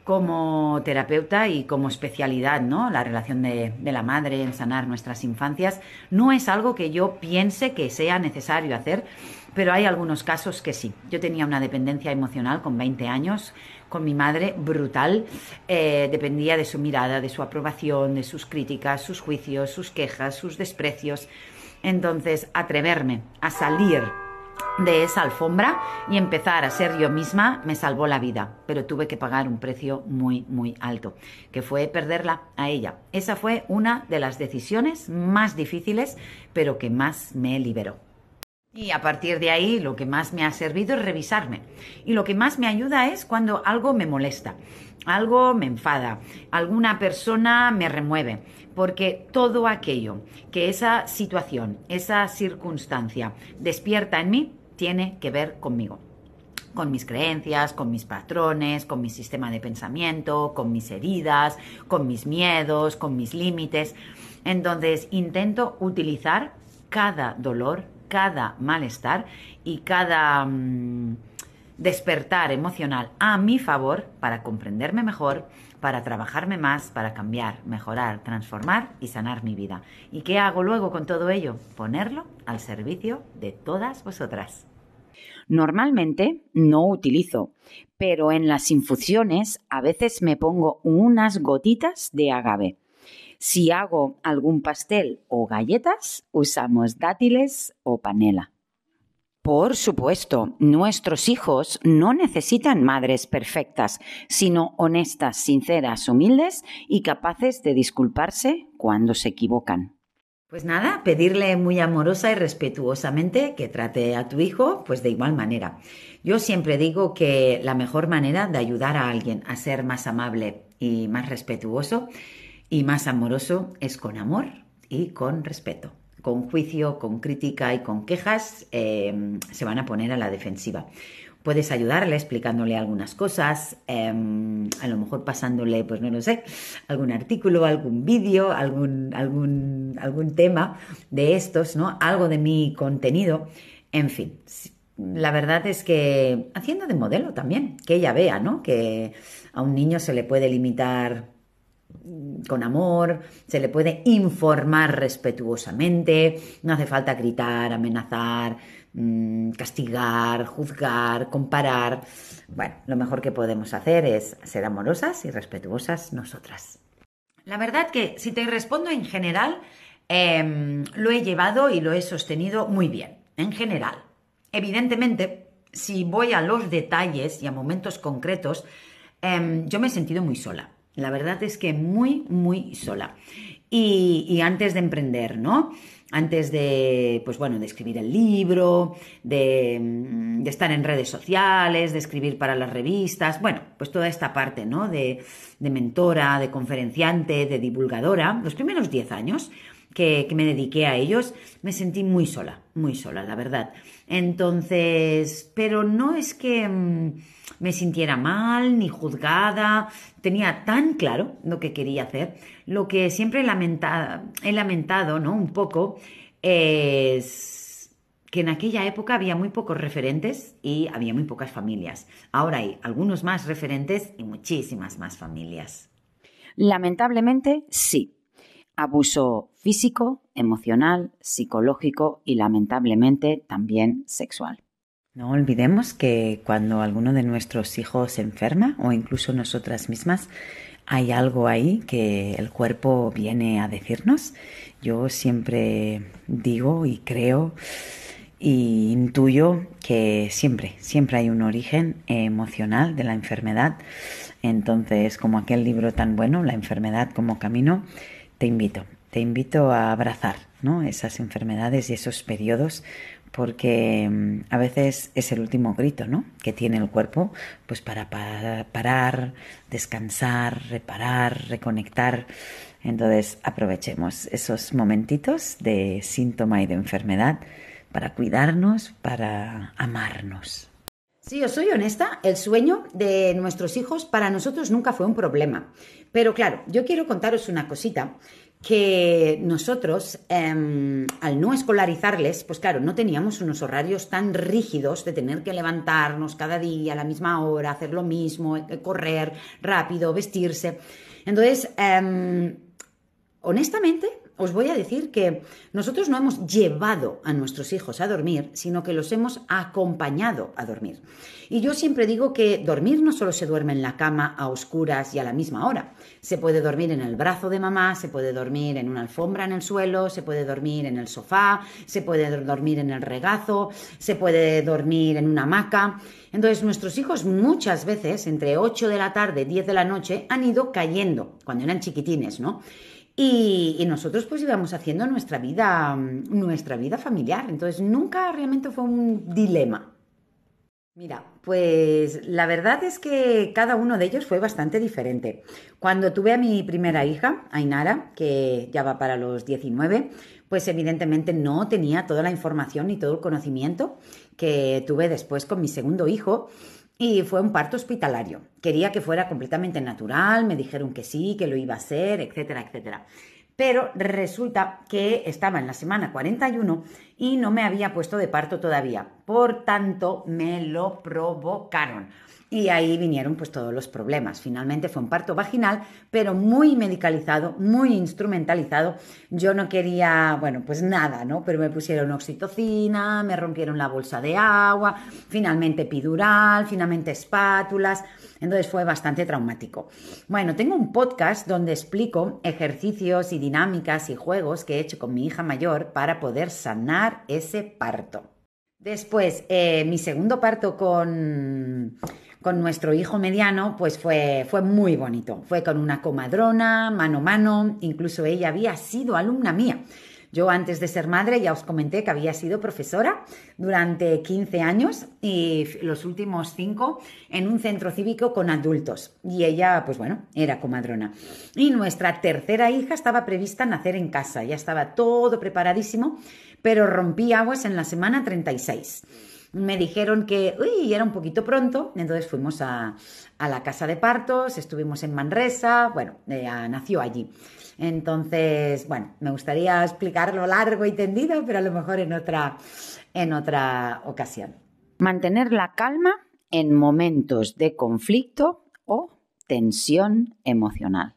Como terapeuta y como especialidad, ¿no? La relación de la madre en sanar nuestras infancias no es algo que yo piense que sea necesario hacer, pero hay algunos casos que sí. Yo tenía una dependencia emocional con 20 años con mi madre brutal. Dependía de su mirada, de su aprobación, de sus críticas, sus juicios, sus quejas, sus desprecios. Entonces, atreverme a salir de esa alfombra y empezar a ser yo misma me salvó la vida, pero tuve que pagar un precio muy, muy alto, que fue perderla a ella. Esa fue una de las decisiones más difíciles, pero que más me liberó. Y a partir de ahí lo que más me ha servido es revisarme. Y lo que más me ayuda es cuando algo me molesta, algo me enfada, alguna persona me remueve. Porque todo aquello que esa situación, esa circunstancia despierta en mí, tiene que ver conmigo. Con mis creencias, con mis patrones, con mi sistema de pensamiento, con mis heridas, con mis miedos, con mis límites. Entonces intento utilizar cada dolor, cada malestar y cada despertar emocional a mi favor para comprenderme mejor, para trabajarme más, para cambiar, mejorar, transformar y sanar mi vida. ¿Y qué hago luego con todo ello? Ponerlo al servicio de todas vosotras. Normalmente no utilizo, pero en las infusiones a veces me pongo unas gotitas de agave. Si hago algún pastel o galletas, usamos dátiles o panela. Por supuesto, nuestros hijos no necesitan madres perfectas, sino honestas, sinceras, humildes y capaces de disculparse cuando se equivocan. Pues nada, pedirle muy amorosa y respetuosamente que trate a tu hijo pues de igual manera. Yo siempre digo que la mejor manera de ayudar a alguien a ser más amable y más respetuoso y más amoroso es con amor y con respeto. Con juicio, con crítica y con quejas se van a poner a la defensiva. Puedes ayudarle explicándole algunas cosas, a lo mejor pasándole, pues no lo sé, algún artículo, algún vídeo, algún tema de estos, ¿no? Algo de mi contenido, en fin. La verdad es que haciendo de modelo también, que ella vea, ¿no? Que a un niño se le puede limitar con amor, se le puede informar respetuosamente, no hace falta gritar, amenazar, castigar, juzgar, comparar. Bueno, lo mejor que podemos hacer es ser amorosas y respetuosas nosotras. La verdad que si te respondo en general, lo he llevado y lo he sostenido muy bien, en general. Evidentemente, si voy a los detalles y a momentos concretos, yo me he sentido muy sola. La verdad es que muy, muy sola. Y antes de emprender, ¿no? Antes de, pues bueno, de escribir el libro, de estar en redes sociales, de escribir para las revistas, bueno, pues toda esta parte, ¿no? De mentora, de conferenciante, de divulgadora, los primeros 10 años que me dediqué a ellos, me sentí muy sola, la verdad. Entonces, pero no es que me sintiera mal ni juzgada, tenía tan claro lo que quería hacer. Lo que siempre he lamentado, ¿no? Un poco, es que en aquella época había muy pocos referentes y había muy pocas familias. Ahora hay algunos más referentes y muchísimas más familias. Lamentablemente, sí. Abuso físico, emocional, psicológico y lamentablemente también sexual. No olvidemos que cuando alguno de nuestros hijos se enferma o incluso nosotras mismas, hay algo ahí que el cuerpo viene a decirnos. Yo siempre digo y creo y intuyo que siempre hay un origen emocional de la enfermedad. Entonces, como aquel libro tan bueno, La enfermedad como camino, te invito a abrazar, ¿no? Esas enfermedades y esos periodos, porque a veces es el último grito, ¿no? Que tiene el cuerpo, pues para parar, descansar, reparar, reconectar. Entonces aprovechemos esos momentitos de síntoma y de enfermedad para cuidarnos, para amarnos. Si os soy honesta, el sueño de nuestros hijos para nosotros nunca fue un problema. Pero claro, yo quiero contaros una cosita que nosotros, al no escolarizarles, pues claro, no teníamos unos horarios tan rígidos de tener que levantarnos cada día a la misma hora, hacer lo mismo, correr rápido, vestirse. Entonces, honestamente, os voy a decir que nosotros no hemos llevado a nuestros hijos a dormir, sino que los hemos acompañado a dormir. Y yo siempre digo que dormir no solo se duerme en la cama a oscuras y a la misma hora. Se puede dormir en el brazo de mamá, se puede dormir en una alfombra en el suelo, se puede dormir en el sofá, se puede dormir en el regazo, se puede dormir en una hamaca. Entonces, nuestros hijos muchas veces, entre 8 de la tarde y 10 de la noche, han ido cayendo, cuando eran chiquitines, ¿no? Y nosotros pues íbamos haciendo nuestra vida familiar. Entonces, nunca realmente fue un dilema. Mira, pues la verdad es que cada uno de ellos fue bastante diferente. Cuando tuve a mi primera hija, Ainara, que ya va para los 19, pues evidentemente no tenía toda la información ni todo el conocimiento que tuve después con mi segundo hijo. Y fue un parto hospitalario. Quería que fuera completamente natural, me dijeron que sí, que lo iba a hacer, etcétera, etcétera. Pero resulta que estaba en la semana 41 y no me había puesto de parto todavía. Por tanto, me lo provocaron. Y ahí vinieron pues todos los problemas. Finalmente fue un parto vaginal, pero muy medicalizado, muy instrumentalizado. Yo no quería, bueno, pues nada, ¿no? Pero me pusieron oxitocina, me rompieron la bolsa de agua, finalmente epidural, finalmente espátulas. Entonces fue bastante traumático. Bueno, tengo un podcast donde explico ejercicios y dinámicas y juegos que he hecho con mi hija mayor para poder sanar ese parto. Después, mi segundo parto con nuestro hijo mediano, pues fue muy bonito. Fue con una comadrona, mano a mano, incluso ella había sido alumna mía. Yo antes de ser madre ya os comenté que había sido profesora durante 15 años y los últimos 5 en un centro cívico con adultos. Y ella, pues bueno, era comadrona. Y nuestra tercera hija estaba prevista nacer en casa, ya estaba todo preparadísimo, pero rompí aguas en la semana 36. Me dijeron que era un poquito pronto, entonces fuimos a la casa de partos, estuvimos en Manresa, bueno, nació allí. Entonces, bueno, me gustaría explicarlo largo y tendido, pero a lo mejor en otra ocasión. Mantener la calma en momentos de conflicto o tensión emocional.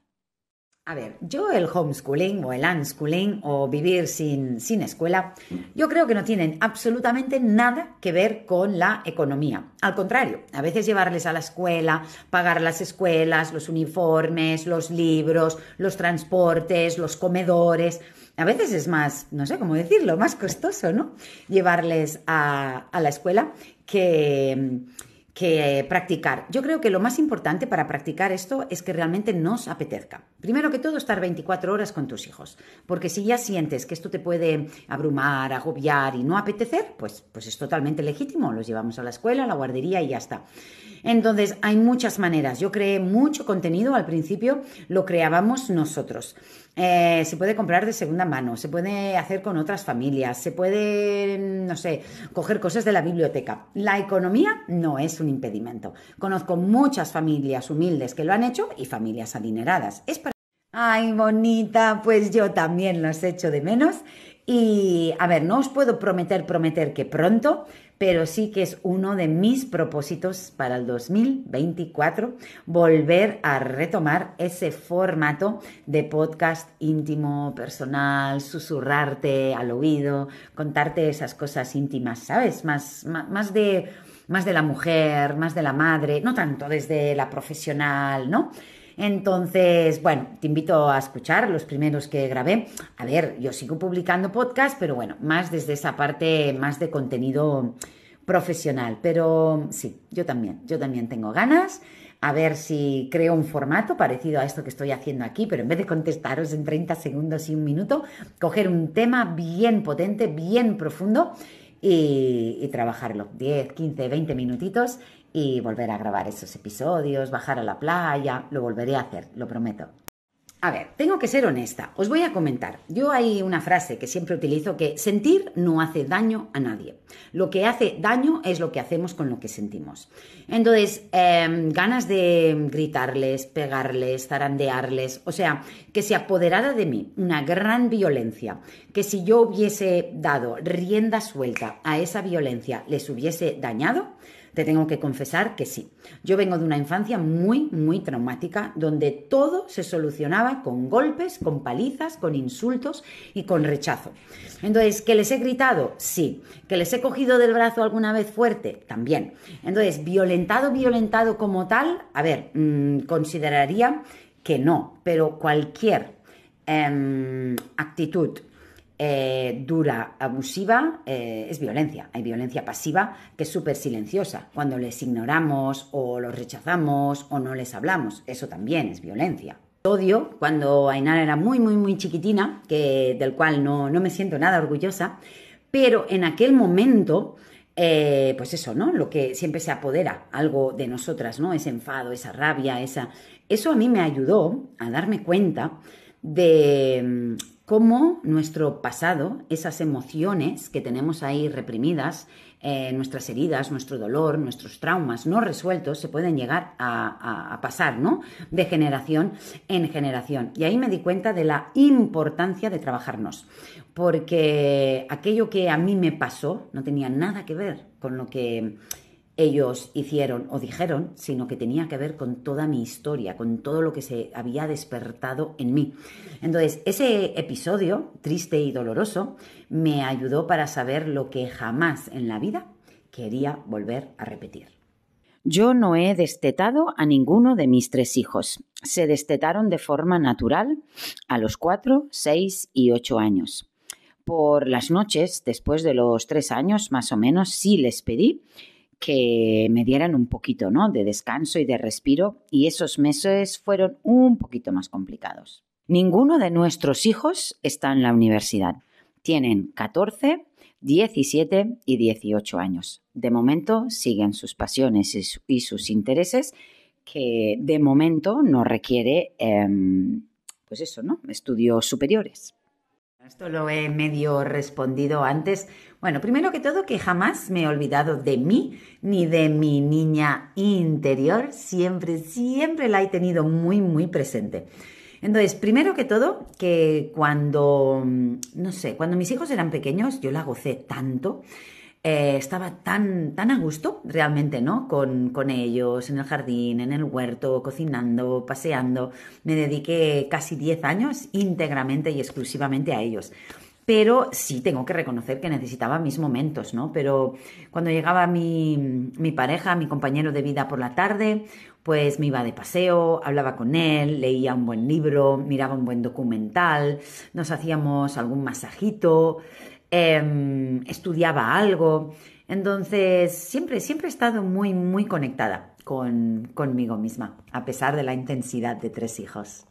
A ver, yo el homeschooling o el unschooling o vivir sin escuela, yo creo que no tienen absolutamente nada que ver con la economía. Al contrario, a veces llevarles a la escuela, pagar las escuelas, los uniformes, los libros, los transportes, los comedores, a veces es más, no sé cómo decirlo, más costoso, ¿no? Llevarles a la escuela que practicar. Yo creo que lo más importante para practicar esto es que realmente nos apetezca. Primero que todo, estar 24 horas con tus hijos, porque si ya sientes que esto te puede abrumar, agobiar y no apetecer, pues es totalmente legítimo. Los llevamos a la escuela, a la guardería y ya está. Entonces, hay muchas maneras. Yo creé mucho contenido, al principio lo creábamos nosotros. Se puede comprar de segunda mano, se puede hacer con otras familias, se puede, no sé, coger cosas de la biblioteca. La economía no es un impedimento. Conozco muchas familias humildes que lo han hecho y familias adineradas. Ay, bonita, pues yo también los echo de menos. Y, a ver, no os puedo prometer que pronto, pero sí que es uno de mis propósitos para el 2024 volver a retomar ese formato de podcast íntimo, personal, susurrarte al oído, contarte esas cosas íntimas, ¿sabes? Más de la mujer, más de la madre, no tanto desde la profesional, ¿no? Entonces, bueno, te invito a escuchar los primeros que grabé. A ver, yo sigo publicando podcast, pero bueno, más desde esa parte, más de contenido profesional. Pero sí, yo también tengo ganas. A ver si creo un formato parecido a esto que estoy haciendo aquí, pero en vez de contestaros en 30 segundos y un minuto, coger un tema bien potente, bien profundo y trabajarlo. 10, 15, 20 minutitos y volver a grabar esos episodios, bajar a la playa, lo volveré a hacer, lo prometo. A ver, tengo que ser honesta. Os voy a comentar. Yo hay una frase que siempre utilizo que sentir no hace daño a nadie. Lo que hace daño es lo que hacemos con lo que sentimos. Entonces, ganas de gritarles, pegarles, zarandearles, o sea, que se apoderara de mí una gran violencia, que si yo hubiese dado rienda suelta a esa violencia les hubiese dañado. Te tengo que confesar que sí. Yo vengo de una infancia muy, muy traumática, donde todo se solucionaba con golpes, con palizas, con insultos y con rechazo. Entonces, ¿que les he gritado? Sí. ¿Que les he cogido del brazo alguna vez fuerte? También. Entonces, violentado como tal, a ver, consideraría que no, pero cualquier actitud dura, abusiva, es violencia. Hay violencia pasiva que es súper silenciosa. Cuando les ignoramos o los rechazamos o no les hablamos, eso también es violencia. Odio cuando Ainara era muy, muy, muy chiquitina, del cual no me siento nada orgullosa, pero en aquel momento, pues eso, ¿no? Lo que siempre se apodera, algo de nosotras, ¿no? Ese enfado, esa rabia, eso a mí me ayudó a darme cuenta de cómo nuestro pasado, esas emociones que tenemos ahí reprimidas, nuestras heridas, nuestro dolor, nuestros traumas no resueltos, se pueden llegar a pasar, ¿no? De generación en generación. Y ahí me di cuenta de la importancia de trabajarnos, porque aquello que a mí me pasó no tenía nada que ver con lo que ellos hicieron o dijeron, sino que tenía que ver con toda mi historia, con todo lo que se había despertado en mí. Entonces, ese episodio triste y doloroso me ayudó para saber lo que jamás en la vida quería volver a repetir. Yo no he destetado a ninguno de mis 3 hijos. Se destetaron de forma natural a los 4, 6 y 8 años. Por las noches, después de los 3 años más o menos, sí les pedí que me dieran un poquito, ¿no?, de descanso y de respiro, y esos meses fueron un poquito más complicados. Ninguno de nuestros hijos está en la universidad. Tienen 14, 17 y 18 años. De momento siguen sus pasiones y sus intereses, que de momento no requiere, pues eso, ¿no?, estudios superiores. Esto lo he medio respondido antes. Bueno, primero que todo, que jamás me he olvidado de mí ni de mi niña interior. Siempre la he tenido muy, muy presente. Entonces, primero que todo, que cuando mis hijos eran pequeños, yo la gocé tanto. Estaba tan a gusto realmente, ¿no? Con ellos, en el jardín, en el huerto, cocinando, paseando. Me dediqué casi 10 años íntegramente y exclusivamente a ellos. Pero sí tengo que reconocer que necesitaba mis momentos, ¿no? Pero cuando llegaba mi pareja, mi compañero de vida por la tarde, pues me iba de paseo, hablaba con él, leía un buen libro, miraba un buen documental, nos hacíamos algún masajito, estudiaba algo. Entonces siempre he estado muy, muy conectada conmigo misma, a pesar de la intensidad de 3 hijos.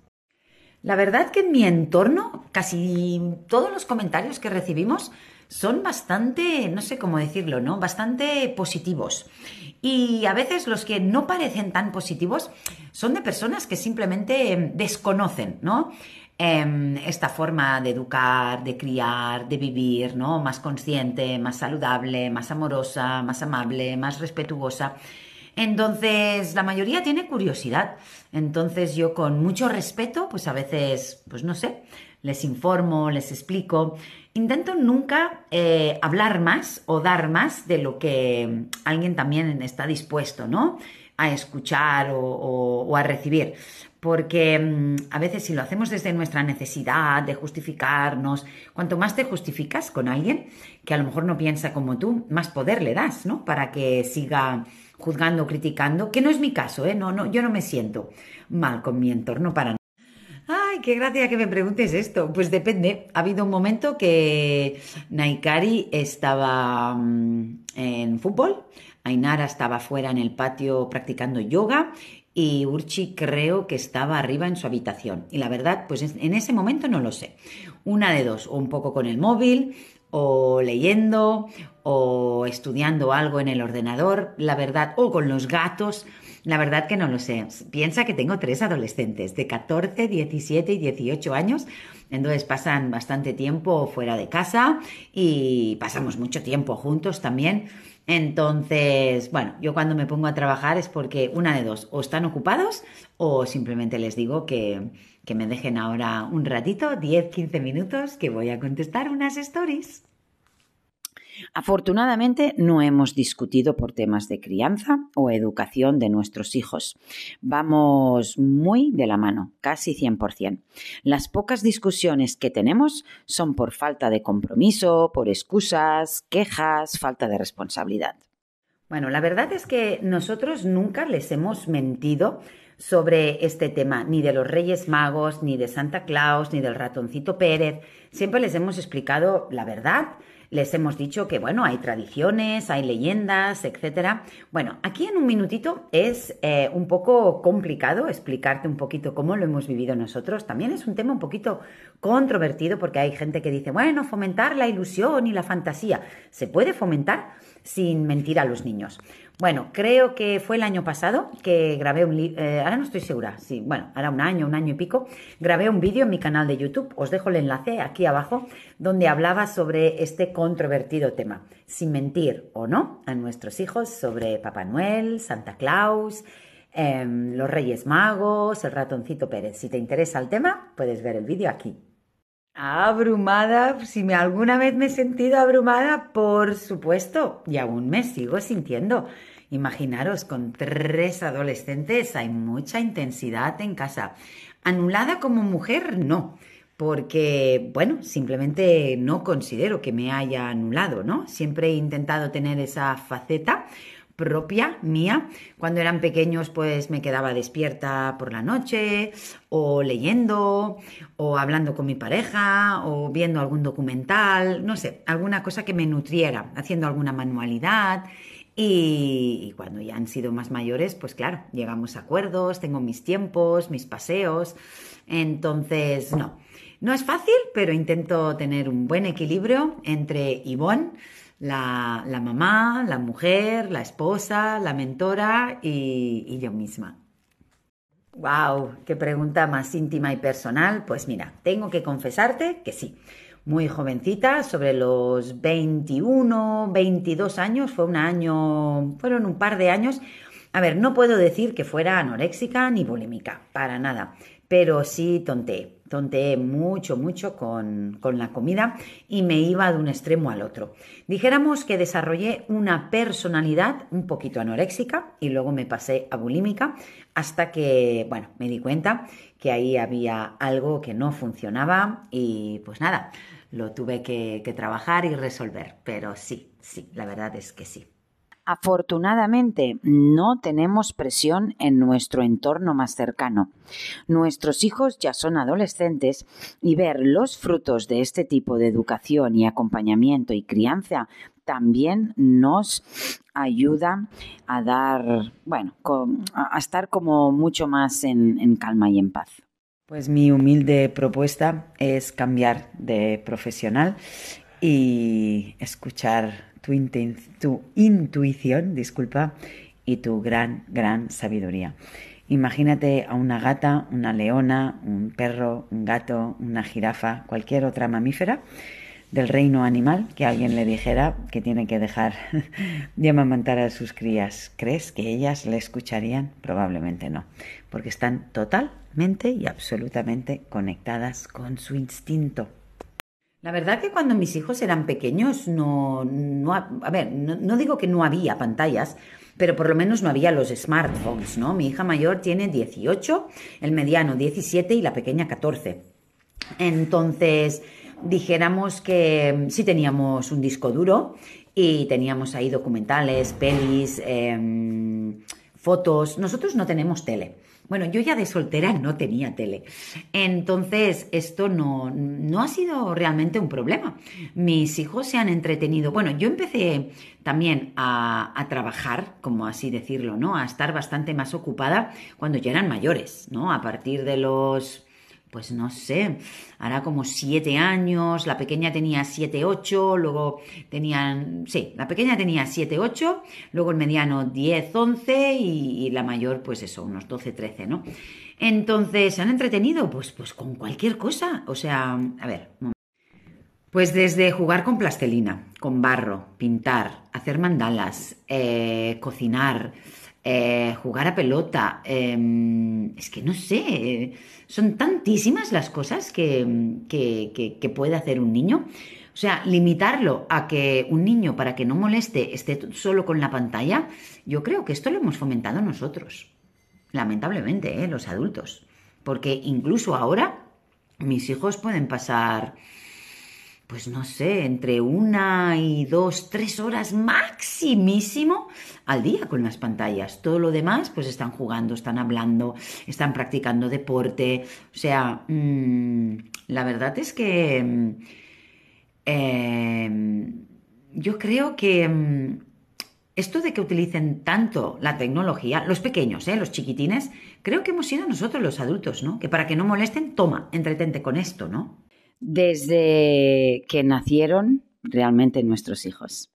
La verdad que en mi entorno casi todos los comentarios que recibimos son bastante, no sé cómo decirlo, ¿no?, bastante positivos. Y a veces los que no parecen tan positivos son de personas que simplemente desconocen, ¿no?, esta forma de educar, de criar, de vivir, ¿no?, más consciente, más saludable, más amorosa, más amable, más respetuosa. Entonces, la mayoría tiene curiosidad. Entonces, yo con mucho respeto, pues a veces, pues no sé, les informo, les explico. Intento nunca hablar más o dar más de lo que alguien también está dispuesto, ¿no?, a escuchar o a recibir. Porque a veces si lo hacemos desde nuestra necesidad de justificarnos, cuanto más te justificas con alguien que a lo mejor no piensa como tú, más poder le das, ¿no?, para que siga juzgando, criticando, que no es mi caso, ¿eh? No, yo no me siento mal con mi entorno para nada. Ay, qué gracia que me preguntes esto. Pues depende. Ha habido un momento que Naikari estaba en fútbol, Ainara estaba fuera en el patio practicando yoga y Urchi creo que estaba arriba en su habitación. Y la verdad, pues en ese momento no lo sé. Una de dos, o un poco con el móvil, o leyendo, o estudiando algo en el ordenador, la verdad, o con los gatos. La verdad que no lo sé. Piensa que tengo 3 adolescentes de 14, 17 y 18 años. Entonces pasan bastante tiempo fuera de casa y pasamos mucho tiempo juntos también. Entonces, bueno, yo cuando me pongo a trabajar es porque una de dos, o están ocupados o simplemente les digo que me dejen ahora un ratito, 10, 15 minutos, que voy a contestar unas stories. Afortunadamente no hemos discutido por temas de crianza o educación de nuestros hijos. Vamos muy de la mano, casi 100%. Las pocas discusiones que tenemos son por falta de compromiso, por excusas, quejas, falta de responsabilidad. Bueno, la verdad es que nosotros nunca les hemos mentido sobre este tema, ni de los Reyes Magos, ni de Santa Claus, ni del ratoncito Pérez. Siempre les hemos explicado la verdad. Les hemos dicho que, bueno, hay tradiciones, hay leyendas, etcétera. Bueno, aquí en un minutito es un poco complicado explicarte un poquito cómo lo hemos vivido nosotros. También es un tema un poquito controvertido porque hay gente que dice, bueno, fomentar la ilusión y la fantasía. ¿Se puede fomentar sin mentir a los niños? Bueno, creo que fue el año pasado que grabé ahora no estoy segura, sí, bueno, ahora un año y pico, grabé un vídeo en mi canal de YouTube, os dejo el enlace aquí abajo, donde hablaba sobre este controvertido tema, sin mentir o no a nuestros hijos sobre Papá Noel, Santa Claus, los Reyes Magos, el ratoncito Pérez. Si te interesa el tema, puedes ver el vídeo aquí. Abrumada, si alguna vez me he sentido abrumada, por supuesto, y aún me sigo sintiendo. Imaginaros, con 3 adolescentes hay mucha intensidad en casa. Anulada como mujer, no, porque, bueno, simplemente no considero que me haya anulado, ¿no? Siempre he intentado tener esa faceta propia mía. Cuando eran pequeños pues me quedaba despierta por la noche o leyendo o hablando con mi pareja o viendo algún documental, no sé, alguna cosa que me nutriera, haciendo alguna manualidad. Y cuando ya han sido más mayores, pues claro, llegamos a acuerdos, tengo mis tiempos, mis paseos. Entonces, no es fácil, pero intento tener un buen equilibrio entre Ivonne, la mamá, la mujer, la esposa, la mentora y yo misma. ¡Wow! ¡Qué pregunta más íntima y personal! Pues mira, tengo que confesarte que sí. Muy jovencita, sobre los 21, 22 años, fueron un par de años. A ver, no puedo decir que fuera anoréxica ni bulímica, para nada, pero sí tonteé mucho con la comida y me iba de un extremo al otro. Dijéramos que desarrollé una personalidad un poquito anoréxica y luego me pasé a bulímica hasta que, bueno, me di cuenta que ahí había algo que no funcionaba y pues nada, lo tuve que trabajar y resolver, pero sí, la verdad es que sí. Afortunadamente, no tenemos presión en nuestro entorno más cercano. Nuestros hijos ya son adolescentes y ver los frutos de este tipo de educación y acompañamiento y crianza también nos ayuda a estar como mucho más en calma y en paz. Pues mi humilde propuesta es cambiar de profesional y escuchar tu intuición, y tu gran sabiduría. Imagínate a una gata, una leona, un perro, un gato, una jirafa, cualquier otra mamífera del reino animal, que alguien le dijera que tiene que dejar de amamantar a sus crías. ¿Crees que ellas le escucharían? Probablemente no, porque están totalmente y absolutamente conectadas con su instinto. La verdad que cuando mis hijos eran pequeños no digo que no había pantallas, pero por lo menos no había los smartphones, ¿no? Mi hija mayor tiene 18, el mediano 17 y la pequeña 14. Entonces, dijéramos que sí teníamos un disco duro y teníamos ahí documentales, pelis, fotos. Nosotros no tenemos tele. Bueno, yo ya de soltera no tenía tele. Entonces, esto no ha sido realmente un problema. Mis hijos se han entretenido. Bueno, yo empecé también a trabajar, como así decirlo, ¿no? A estar bastante más ocupada cuando ya eran mayores, ¿no? A partir de los pues no sé, hará como 7 años, la pequeña tenía 7, 8, luego la pequeña tenía 7, 8, luego el mediano 10, 11 y la mayor pues eso, unos 12, 13, ¿no? Entonces, ¿se han entretenido? Pues con cualquier cosa, o sea, a ver, pues desde jugar con plastelina, con barro, pintar, hacer mandalas, cocinar, jugar a pelota, es que no sé, son tantísimas las cosas que puede hacer un niño. O sea, limitarlo a que un niño, para que no moleste, esté solo con la pantalla, yo creo que esto lo hemos fomentado nosotros, lamentablemente, los adultos. Porque incluso ahora mis hijos pueden pasar pues no sé, entre 1 y 2, 3 horas maximísimo al día con las pantallas. Todo lo demás, pues están jugando, están hablando, están practicando deporte. O sea, la verdad es que yo creo que esto de que utilicen tanto la tecnología, los pequeños, los chiquitines, creo que hemos sido nosotros los adultos, ¿no? Que para que no molesten, toma, entretente con esto, ¿no? Desde que nacieron realmente nuestros hijos.